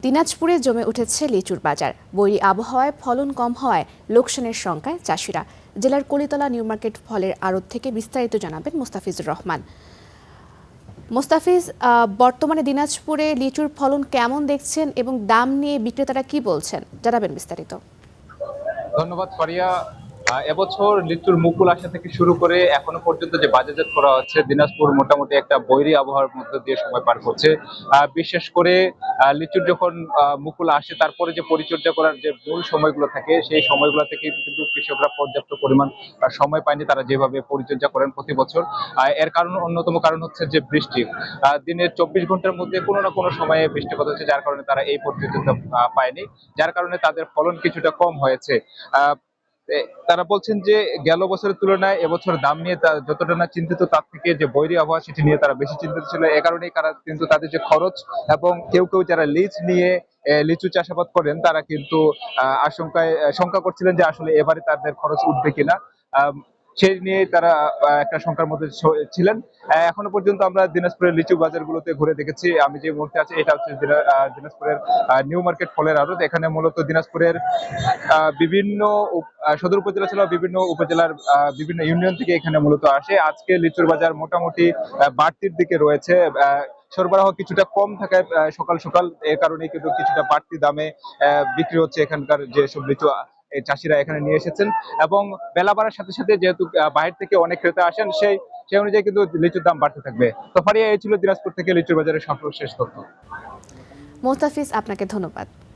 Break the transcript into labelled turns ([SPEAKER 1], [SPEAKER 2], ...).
[SPEAKER 1] দিনাজপুরে জমে উঠেছে লিচুর বাজার। বৈরী আবহাওয়ায় ফলন কম হওয়ায় লোকসানের শঙ্কায় চাষিরা। জেলার কলিতলা নিউ মার্কেট ফলের আড়ত থেকে বিস্তারিত জানাবেন মোস্তাফিজুর রহমান। মোস্তাফিজ, বর্তমানে দিনাজপুরে লিচুর ফলন কেমন দেখছেন এবং দাম নিয়ে বিক্রেতারা কি বলছেন, জানাবেন বিস্তারিত।
[SPEAKER 2] ধন্যবাদ ফারিয়া। এবছর লিচুর মুকুল আসা থেকে শুরু করে এখনো পর্যন্ত যে বাজারজাত করা হচ্ছে, দিনাজপুর মোটামুটি একটা বৈরী আবহাওয়ার মধ্যে দিয়ে সময় পার করছে। বিশেষ করে লিচুর যখন মুকুল আসে, তারপরে যে পরিচর্যা করার যে মূল সময়গুলো থাকে, সেই সময়গুলো থেকে কিন্তু কৃষকরা পর্যাপ্ত পরিমাণ সময় পায়নি তারা যেভাবে পরিচর্যা করেন প্রতি বছর। এর কারণ, অন্যতম কারণ হচ্ছে যে বৃষ্টি। দিনের 24 ঘন্টার মধ্যে কোনো না কোনো সময়ে বৃষ্টিপাত হচ্ছে, যার কারণে তারা এই পরিচর্যা পায়নি, যার কারণে তাদের ফলন কিছুটা কম হয়েছে। আহ তারা বলছেন যে গেল বছরের তুলনায় এবছর দাম নিয়ে যতটা না চিন্তিত, তার থেকে যে বৈরী আবহাওয়া সেটি নিয়ে তারা বেশি চিন্তিত ছিল। এ কারণেই তারা কিন্তু তাদের যে খরচ, এবং কেউ কেউ যারা লিজ নিয়ে লিচু চাষাবাদ করেন, তারা কিন্তু শঙ্কা করছিলেন যে আসলে এবারে তাদের খরচ উঠবে কিনা। আহ, সেই নিয়ে তারা একটা শঙ্কার মধ্যে ছিলেন। এখনো পর্যন্ত আমরা দিনাজপুরের লিচু বাজারগুলোতে ঘুরে দেখেছি। আমি যে মুহূর্তে আছি, এটা হচ্ছে দিনাজপুরের নিউ মার্কেট ফলের আড়ত। এখানে মূলত দিনাজপুরের বিভিন্ন সদর উপজেলা ছাড়াও বিভিন্ন উপজেলার বিভিন্ন ইউনিয়ন থেকে এখানে মূলত আসে। আজকে লিচুর বাজার মোটামুটি বাড়তির দিকে রয়েছে। সরবরাহ কিছুটা কম থাকায় সকাল সকাল এর কারণে কিন্তু কিছুটা বাড়তি দামে বিক্রি হচ্ছে এখানকার যেসব লিচু এই চাষিরা এখানে নিয়ে এসেছেন। এবং বেলা বাড়ার সাথে সাথে যেহেতু বাইরে থেকে অনেক ক্রেতা আসেন, সেই অনুযায়ী কিন্তু লিচুর দাম বাড়তে থাকবে। তো ফারিয়া, এই ছিল দিনাজপুর থেকে লিচুর বাজারের সর্বশেষ তথ্য।
[SPEAKER 1] মোস্তাফিজ, আপনাকে ধন্যবাদ।